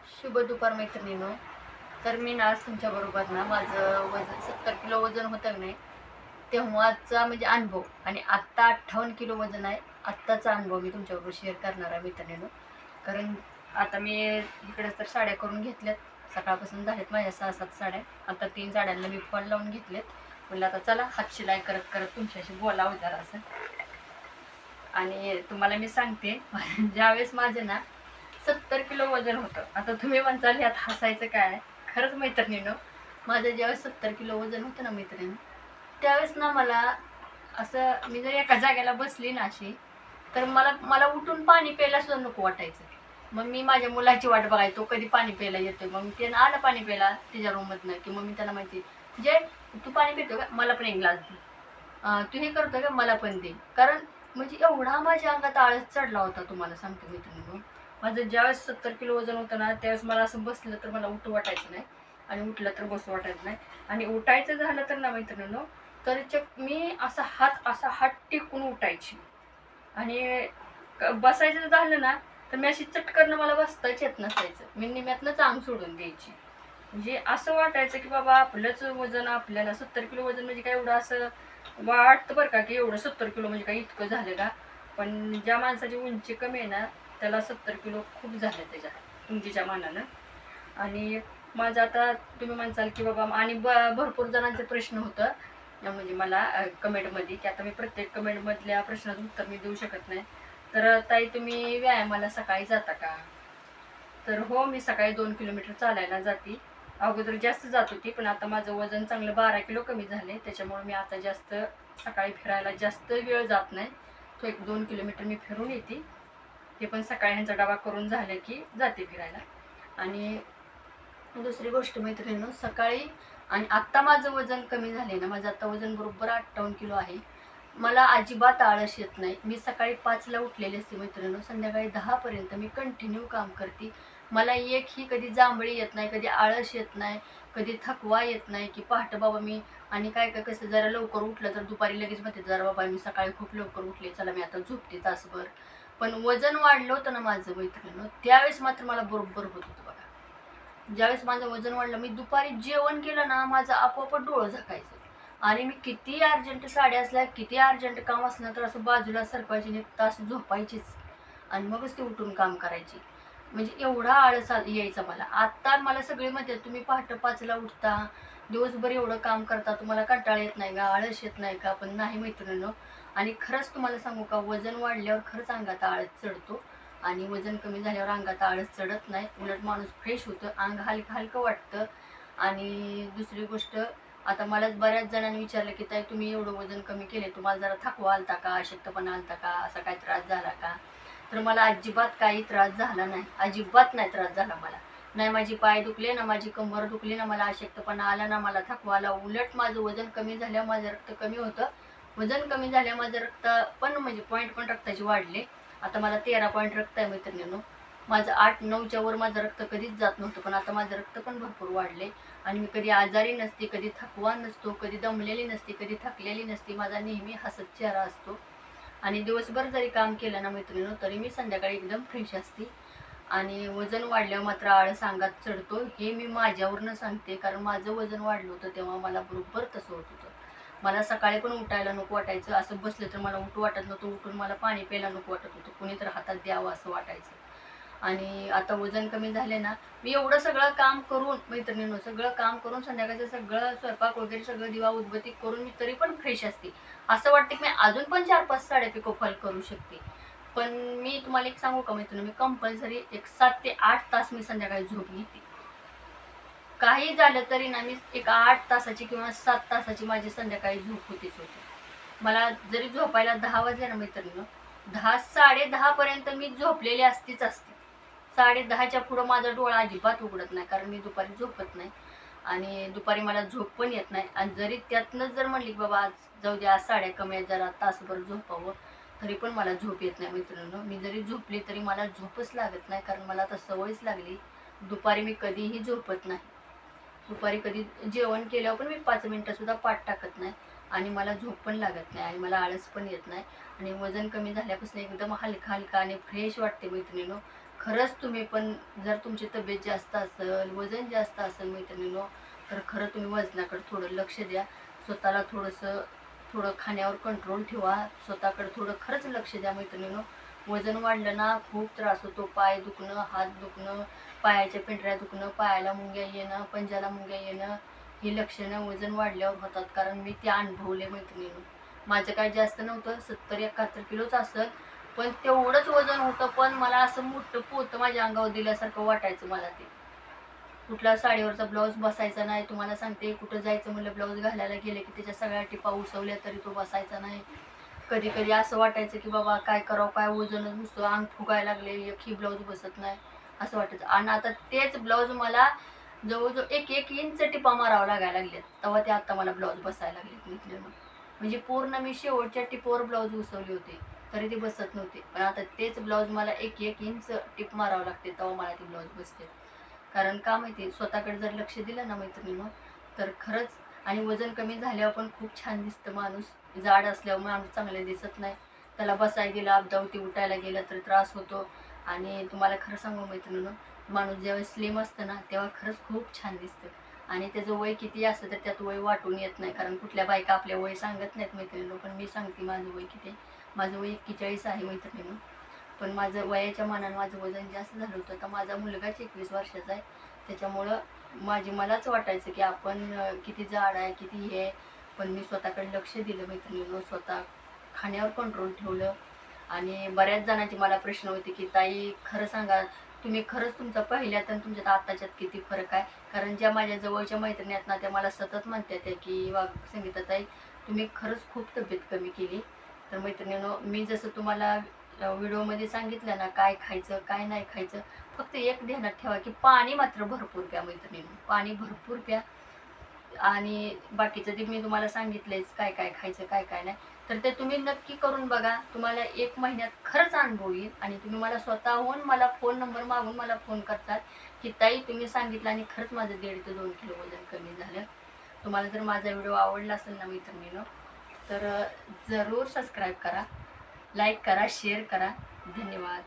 शुभ दुपार मैत्रिणींनो. तर मी ना आज तुमच्याबरोबर ना माझं वजन 70 किलो वजन होतं नाही तेव्हाचा म्हणजे अनुभव आणि आत्ता 58 किलो वजन आहे. आत्ताचा अनुभव मी तुमच्याबरोबर शेअर करणार आहे मैत्रिणींनो. कारण आता मी इकडे तर साड्या करून घेतल्यात. सकाळपासून झालेत माझ्या 6-7 साड्या. आता 3 साड्यांना मी फॉल लावून घेतलेत. म्हणलं आता चला हात शिलाई करत करत तुमच्याशी बोलावं जरासं. आणि तुम्हाला मी सांगते ज्यावेळेस माझं ना 70 किलो वजन होतं. आता तुम्ही म्हणताल यात हसायचं काय? खरंच मैत्रिणींनो, माझं ज्यावेळेस 70 किलो वजन होतं ना मैत्रिणी, त्यावेळेस ना मला असं मी जर एका जागेला बसली ना अशी, तर मला मला उठून पाणी प्यायला सुद्धा नको वाटायचं. मग मी माझ्या मुलाची वाट बघायचो, तो कधी पाणी प्यायला येतोय. मग त्यानं आलं पाणी प्यायला तिच्या रूममधनं, की मग मी त्याला म्हणते, "जय, तू पाणी पितो का? मला पण 1 ग्लास दे. तू हे करतोय का? मला पण दे." कारण म्हणजे एवढा माझ्या अंगात आळस चढला होता तुम्हाला सांगते मैत्रिणींनो. माझं ज्यावेळेस 70 किलो वजन होतं ना त्यावेळेस मला असं बसलं तर मला उठू वाटायचं नाही आणि उठलं तर बसू वाटायचं नाही. आणि उठायचं झालं तर ना मैत्रिणींनो, तर मी असा हात टेकून उठायची. आणि बसायचं झालं ना तर मी अशी चटकन मला बसताच येत नसायचं. मी निम्यातनंच अंग सोडून द्यायची. म्हणजे असं वाटायचं की बाबा आपलंच वजन, आपल्याला 70 किलो वजन म्हणजे काय एवढं असं वाटतं बरं का, की एवढं 70 किलो म्हणजे काय इतकं झालं का. पण ज्या माणसाची उंची कमी आहे ना त्याला 70 किलो खूप झाले त्याच्या उंचीच्या मानानं. आणि माझं आता तुम्ही म्हणसाल की बाबा आणि भरपूर जणांचे प्रश्न होतं म्हणजे मला कमेंटमध्ये, की आता मी प्रत्येक कमेंटमधल्या प्रश्नाचं उत्तर मी देऊ शकत नाही. तर ताई तुम्ही व्यायामाला सकाळी जाता का? तर हो, मी सकाळी 2 किलोमीटर चालायला जाते. अगोदर जास्त जात होती, पण आता माझं वजन चांगलं 12 किलो कमी झाले. त्याच्यामुळे मी आता जास्त सकाळी फिरायला जास्त वेळ जात नाही. तो 1-2 किलोमीटर मी फिरून येते. ते पण सकाळी ह्यांचा डबा करून झालं की जाते फिरायला. आणि दुसरी गोष्ट मैत्रिणींनो, सकाळी आणि आत्ता माझं वजन कमी झाले ना, माझं आता वजन बरोबर 58 किलो आहे. मला अजिबात आळस येत नाही. मी सकाळी 5ला उठलेली असते मैत्रिणींनो, संध्याकाळी 10 पर्यंत मी कंटिन्यू काम करते. मला एकही कधी जांभळी येत नाही, कधी आळस येत नाही, कधी थकवा येत नाही, की पहाटे बाबा मी आणि काय काय कसं जरा लवकर उठलं तर दुपारी लगेच म्हणते जरा बाबा मी सकाळी खूप लवकर उठले, चला मी आता झोपते तासभर. पण वजन वाढलं होतं ना माझं मैत्रिणींनो, त्यावेळेस मात्र मला बरोबर होत होतं बघा. ज्यावेळेस माझं वजन वाढलं, मी दुपारी जेवण केलं ना माझं आपोआप डोळं झाकायचं. आणि मी किती अर्जंट साड्या असल्या, किती अर्जंट काम असलं तर असं बाजूला सरकवायची आणि 1 तास झोपायचीच आणि मगच ते उठून काम करायची. म्हणजे एवढा आळस यायचा मला. आत्ता मला सगळे म्हणतात तुम्ही पहाटे 5ला उठता, दिवसभर एवढं काम करता, तुम्हाला कंटाळा येत नाही का, आळस येत नाही का? पण नाही मैत्रिणींनो. आणि खरंच तुम्हाला सांगू का, वजन वाढल्यावर खरंच अंगात आळस चढतो आणि वजन कमी झाल्यावर अंगात आळस चढत नाही. उलट माणूस फ्रेश होतं, अंग हलकं हलकं वाटतं. आणि दुसरी गोष्ट, आता मलाच बऱ्याच जणांनी विचारलं की ताई तुम्ही एवढं वजन कमी केले, तुम्हाला जरा थकवा आलता का, अशक्तपणा आलता का, असा काय त्रास झाला का? तर मला अजिबात काही त्रास झाला नाही. अजिबात नाही त्रास झाला मला. नाही माझी पाय दुखले, ना माझी कंबर दुखली, ना मला अशक्तपणा आला, ना मला थकवा आला. उलट माझं वजन कमी झाल्यावर माझं रक्त कमी होतं. वजन कमी झाल्यावर माझं रक्त पण म्हणजे पॉईंट पण रक्ताचे वाढले. आता मला 13 पॉईंट रक्त आहे मैत्रिणींनो. माझं 8-9च्या वर माझं रक्त कधीच जात नव्हतं, पण आता माझं रक्त पण भरपूर वाढले. आणि मी कधी आजारी नसते, कधी थकवा नसतो, कधी दमलेली नसते, कधी थकलेली नसते. माझा नेहमी हसत चेहरा असतो. आणि दिवसभर जरी काम केलं ना मैत्रिणींनो, तरी मी संध्याकाळी एकदम फ्रेश असते. आणि वजन वाढल्यावर मात्र आळस अंगात चढतो, हे मी माझ्यावरनं सांगते. कारण माझं वजन वाढलं होतं तेव्हा मला बरोबर तसं होत होतं. मला सकाळी पण उठायला नको वाटायचं. असं बसलं तर मला उठू वाटत नव्हतं. उठून मला पाणी प्यायला नको वाटत होतं. कुणी तर हातात द्यावं असं वाटायचं. आणि आता वजन कमी झाले ना, मी एवढं सगळं काम करून मैत्रिणींनो, सगळं काम करून संध्याकाळचं सगळं स्वयंपाक वगैरे सगळं दिवा उदबत्ती करून मी तरी पण फ्रेश असते. असं वाटतं की मी अजून पण 4-5 साड्या पिको फॉल करू शकते. पण मी तुम्हाला एक सांगू का मैत्रिणी, मी कंपल्सरी एक 7 ते 8 तास मी संध्याकाळी झोप घेते. काही झालं तरी ना, मी एक 8 तासाची किंवा 7 तासाची माझी संध्याकाळी झोप होतीच होती. मला जरी झोपायला 10 वाजले ना मैत्रिणींनो, 10 10:30 पर्यंत मी झोपलेली असतीच असते. 10:30च्या पुढं माझा डोळा अजिबात उघडत नाही, कारण मी दुपारी झोपत नाही आणि दुपारी मला झोप पण येत नाही. आणि जरी त्यातनंच जर म्हणली की बाबा आज जाऊ दे, आज साड्या कमी आहेत, जरा तासभर झोपावं, तरी पण मला झोप येत नाही मैत्रिणींनो. मी जरी झोपली तरी मला झोपच लागत नाही, कारण मला आता सवयच लागली. दुपारी मी कधीही झोपत नाही. दुपारी कधी जेवण केल्यावर पण मी 5 मिनिटंसुद्धा पाठ टाकत नाही आणि मला झोप पण लागत नाही आणि मला आळस पण येत नाही. आणि वजन कमी झाल्यापासून एकदम हलका हलका आणि फ्रेश वाटते मैत्रिणींनो. खरंच तुम्ही पण जर तुमची तब्येत जास्त असेल, वजन जास्त असेल मैत्रिणींनो, तर खरं तुम्ही वजनाकडे थोडं लक्ष द्या. स्वतःला थोडं खाण्यावर कंट्रोल ठेवा. स्वतःकडे थोडं खरंच लक्ष द्या मैत्रिणींनो. वजन वाढलं ना खूप त्रास होतो. पाय दुखणं, हात दुखणं, पायाच्या पिंढऱ्या दुखणं, पायाला मुंग्या येणं, पंजाला मुंग्या येणं, ही लक्षणं वजन वाढल्यावर होतात. कारण मी ते अनुभवले मैत्रिणींनो. माझं काय जास्त नव्हतं, 70-71 किलोच असेल, पण तेवढंच वजन होतं. पण मला असं मोठं पोतं माझ्या अंगावर दिल्यासारखं वाटायचं मला ते. कुठला साडीवरचा ब्लाऊज बसायचा नाही. तुम्हाला सांगते, कुठं जायचं म्हणलं ब्लाऊज घालायला गेले की त्याच्या सगळ्या टिपा उसवल्या तरी तो बसायचा नाही. कधी कधी असं वाटायचं की बाबा काय करावं, काय वजनच नुसतं अंग फुगायला लागले, एकही ब्लाऊज बसत नाही असं वाटायचं. आणि आता तेच ब्लाऊज मला जवळजवळ 1-1 इंच टिपा मारावं लागायला लागल्यात, तेव्हा ते आता मला ब्लाऊज बसायला लागलेत मित्रांनो. म्हणजे पूर्ण मी शेवटच्या टिपवर ब्लाऊज उसवले होते तरी ते बसत नव्हते. पण आता तेच ब्लाऊज मला 1-1 इंच टिप मारावं लागते तेव्हा मला ते ब्लाऊज बसते. कारण का माहिती, स्वतःकडे जर लक्ष दिलं ना मैत्रिणींनो, तर खरंच. आणि वजन कमी झाल्यावर पण खूप छान दिसतं माणूस. जाड असल्यावर माणूस चांगले दिसत नाही. त्याला बसायला गेलं, अबदावती उठायला गेलं तर त्रास होतो. आणि तुम्हाला खरं सांगू मैत्रिणींनो, माणूस जेव्हा स्लिम असतं ना तेव्हा खरंच खूप छान दिसतं. आणि त्याचं वय किती असतं तर त्यात वय वाटून येत नाही. कारण कुठल्या बायका आपल्या वय सांगत नाहीत मैत्रिणींनो, पण मी सांगते माझं वय किती आहे. माझं वय 41 आहे मैत्रिणींनो. पण माझं वयाच्या मानानं माझं वजन जास्त झालं होतं. तर माझा मुलगाच 21 वर्षाचा आहे. त्याच्यामुळं मलाच वाटायचं की आपण किती जाड आहे, किती हे आहे. पण मी स्वतःकडे लक्ष दिलं मैत्रिणींनो. स्वतः खाण्यावर कंट्रोल ठेवलं. आणि बऱ्याच जणांचे मला प्रश्न होते की ताई खरं सांगा, तुम्ही खरंच तुमचा पहिल्यात आणि तुमच्यात आत्ताच्यात किती फरक आहे. कारण ज्या माझ्या जवळच्या मैत्रिणी आहेत ना, त्या मला सतत म्हणतात की वा संगीताताई, तुम्ही खरंच खूप तब्येत कमी केली. तर मैत्रिणींनो, मी जसं तुम्हाला व्हिडिओमध्ये सांगितलं ना काय खायचं काय नाही खायचं, फक्त एक ध्यानात ठेवा की पाणी मात्र भरपूर प्या मैत्रिणींनो. पाणी भरपूर प्या. आणि बाकीचं ते मी तुम्हाला सांगितलंयच काय काय खायचं काय काय नाही. तर ते तुम्ही नक्की करून बघा. तुम्हाला 1 महिन्यात खरंच अनुभव येईल. आणि तुम्ही मला स्वतःहून मला फोन नंबर मागून मला फोन करतात की ताई तुम्ही सांगितलं आणि खरंच माझं 1.5 ते 2 किलो वजन कमी झालं. तुम्हाला जर माझा व्हिडिओ आवडला असेल ना मैत्रिणींनो, तर जरूर सबस्क्राईब करा, लाईक करा, शेअर करा. धन्यवाद.